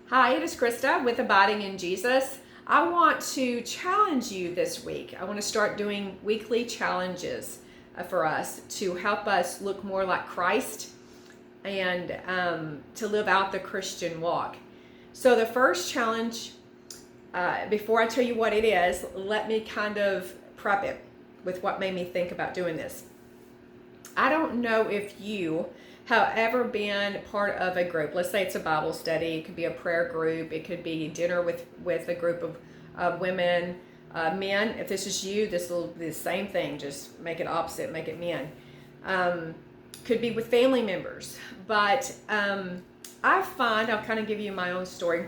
Hi, it is Krista with Abiding in Jesus. I want to challenge you this week. I want to start doing weekly challenges for us to help us look more like Christ and to live out the Christian walk. So, the first challenge, before I tell you what it is, let me kind of prep it with what made me think about doing this. I don't know if you have ever been part of a group. Let's say it's a Bible study. It could be a prayer group. It could be dinner with a group of women, men. If this is you, this will be the same thing. Just make it opposite. Make it men. Could be with family members. But I find, I'll kind of give you my own story.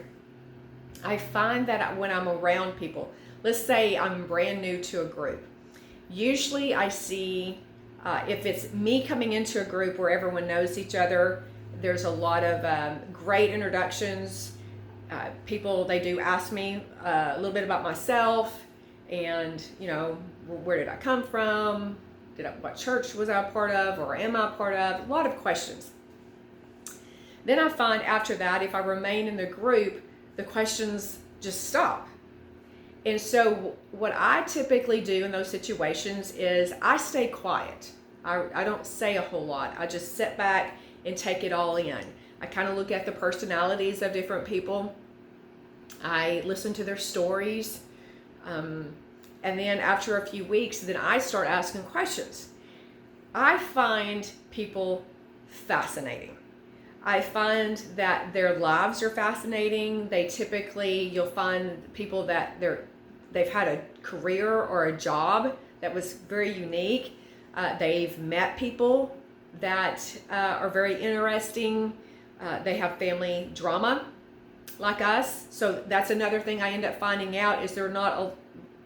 I find that when I'm around people, let's say I'm brand new to a group, usually I see if it's me coming into a group where everyone knows each other, there's a lot of great introductions. People, they do ask me a little bit about myself and, where did I come from? What church was I a part of, or am I a part of? A lot of questions. Then I find after that, if I remain in the group, the questions just stop. And so what I typically do in those situations is I stay quiet. I don't say a whole lot. I just sit back and take it all in. I kind of look at the personalities of different people. I listen to their stories. And then after a few weeks, then I start asking questions. I find people fascinating. I find that their lives are fascinating. They typically, you'll find people that they've had a career or a job that was very unique. They've met people that are very interesting. They have family drama like us. So that's another thing I end up finding out is they're not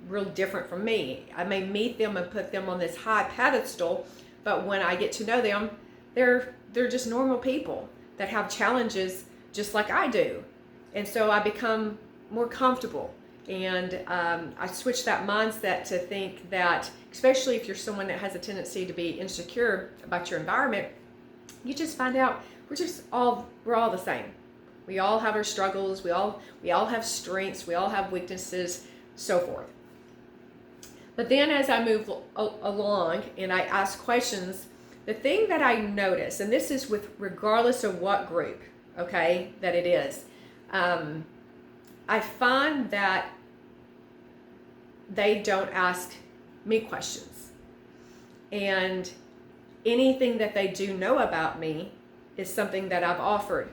real different from me. I may meet them and put them on this high pedestal, but when I get to know them, they're just normal people that have challenges just like I do. And so I become more comfortable. And I switch that mindset to think that, especially if you're someone that has a tendency to be insecure about your environment, you just find out we're all the same. We all have our struggles. We all have strengths. We all have weaknesses, so forth. But then as I move along and I ask questions, the thing that I notice, and this is with regardless of what group, okay, that it is, I find that they don't ask me questions. And anything that they do know about me is something that I've offered.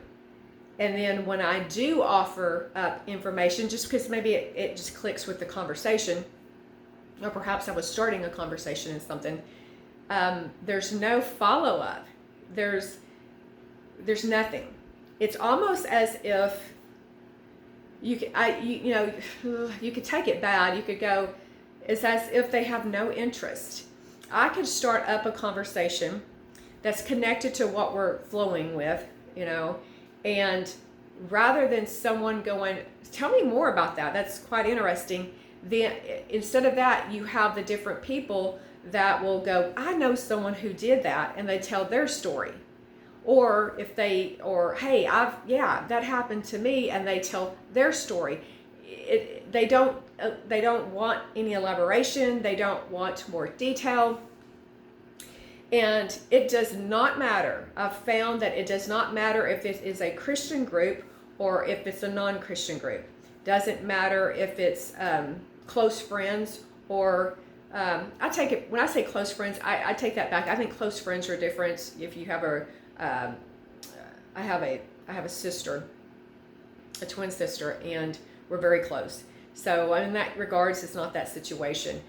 And then when I do offer up information, just because maybe it just clicks with the conversation, or perhaps I was starting a conversation in something, there's no follow-up. There's nothing. It's almost as if you could take it bad. You could go, it's as if they have no interest. I could start up a conversation that's connected to what we're flowing with, and rather than someone going, tell me more about that, that's quite interesting, then instead of that, you have the different people that will go, I know someone who did that, and they tell their story. Or hey, that happened to me, and they tell their story. They don't want any elaboration. They don't want more detail. And it does not matter. I've found that it does not matter if it is a Christian group or if it's a non-Christian group. Doesn't matter if it's close friends or I take it, when I say close friends, I take that back. I think close friends are different. If you have I have a sister, a twin sister, and we're very close. So in that regards, it's not that situation.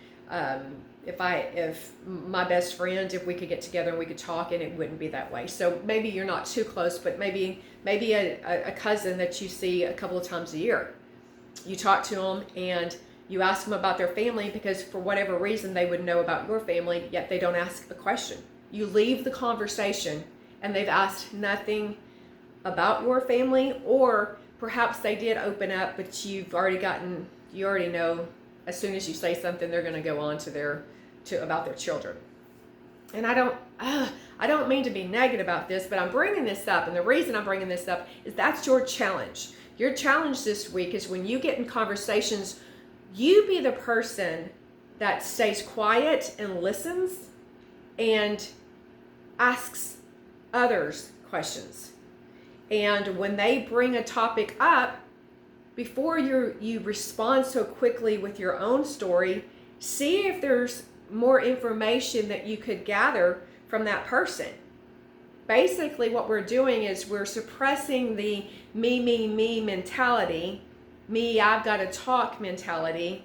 If my best friend, if we could get together and we could talk, and it wouldn't be that way. So maybe you're not too close, but maybe a cousin that you see a couple of times a year. You talk to them and you ask them about their family because for whatever reason they would know about your family, yet they don't ask a question. You leave the conversation and they've asked nothing about your family, or perhaps they did open up, but you already know as soon as you say something, they're going to go on about their children. And I don't mean to be negative about this, but I'm bringing this up, and the reason I'm bringing this up is that's your challenge. Your challenge this week is when you get in conversations, you be the person that stays quiet and listens and asks others questions. And when they bring a topic up, before you respond so quickly with your own story, see if there's more information that you could gather from that person. Basically, what we're doing is we're suppressing the me mentality, me, I've got to talk mentality,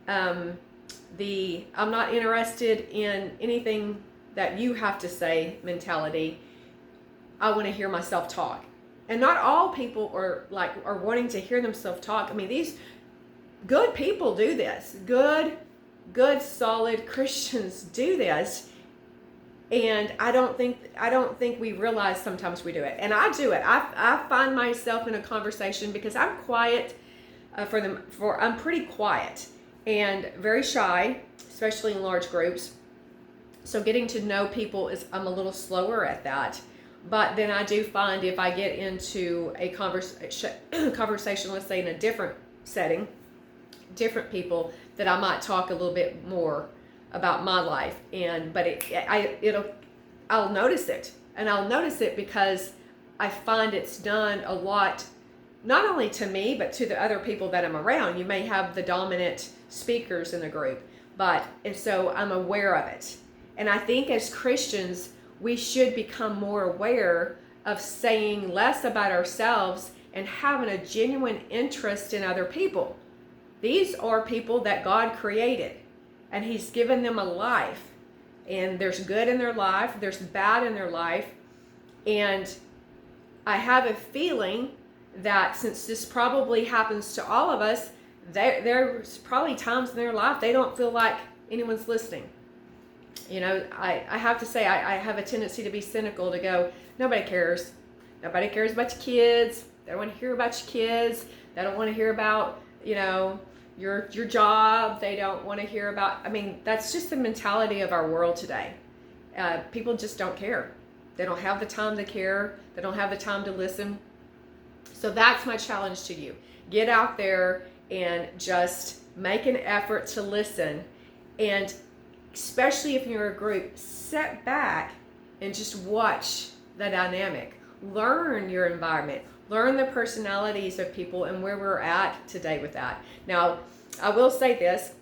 the I'm not interested in anything that you have to say mentality. I want to hear myself talk. And not all people are wanting to hear themselves talk. I mean, these good people do this. Good, solid Christians do this. And I don't think we realize sometimes we do it. And I do it. I find myself in a conversation because I'm quiet. I'm pretty quiet and very shy, especially in large groups. So getting to know people I'm a little slower at that. But then I do find if I get into a conversation, let's say in a different setting, different people, that I might talk a little bit more about my life. I'll notice it, and I'll notice it because I find it's done a lot, not only to me but to the other people that I'm around. You may have the dominant speakers in the group, and so I'm aware of it. And I think as Christians, we should become more aware of saying less about ourselves and having a genuine interest in other people. These are people that God created, and He's given them a life. And there's good in their life, there's bad in their life. And I have a feeling that since this probably happens to all of us, there's probably times in their life they don't feel like anyone's listening. You know, I have to say, I have a tendency to be cynical, to go, nobody cares. Nobody cares about your kids. They don't want to hear about your kids. They don't want to hear about, your job. They don't want to hear about, that's just the mentality of our world today. People just don't care. They don't have the time to care. They don't have the time to listen. So that's my challenge to you. Get out there and just make an effort to listen. And especially if you're a group, sit back and just watch the dynamic. Learn your environment. Learn the personalities of people and where we're at today with that. Now, I will say this.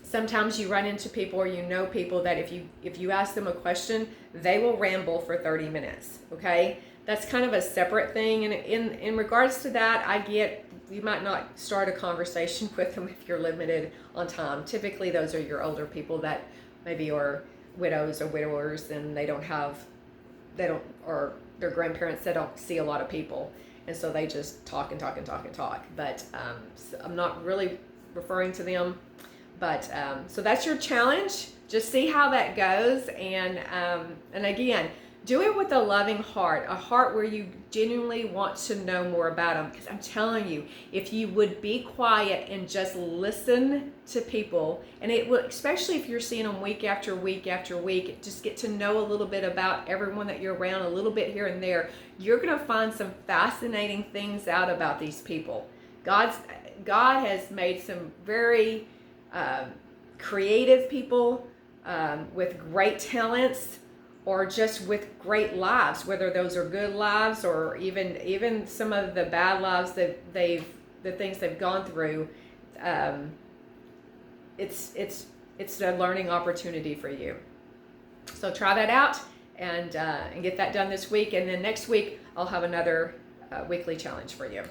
Sometimes you run into people or people that if you ask them a question, they will ramble for 30 minutes, okay? That's kind of a separate thing. And in regards to that, you might not start a conversation with them if you're limited on time. Typically, those are your older people that maybe are widows or widowers, and or their grandparents that don't see a lot of people. And so they just talk and talk and talk and talk. But so I'm not really referring to them. But so that's your challenge. Just see how that goes. And again, do it with a loving heart, a heart where you genuinely want to know more about them. Because I'm telling you, if you would be quiet and just listen to people, and it will, especially if you're seeing them week after week after week, just get to know a little bit about everyone that you're around, a little bit here and there, you're going to find some fascinating things out about these people. God has made some very creative people with great talents, or just with great lives, whether those are good lives or even some of the bad lives that the things they've gone through. It's a learning opportunity for you. So try that out and get that done this week, and then next week I'll have another weekly challenge for you.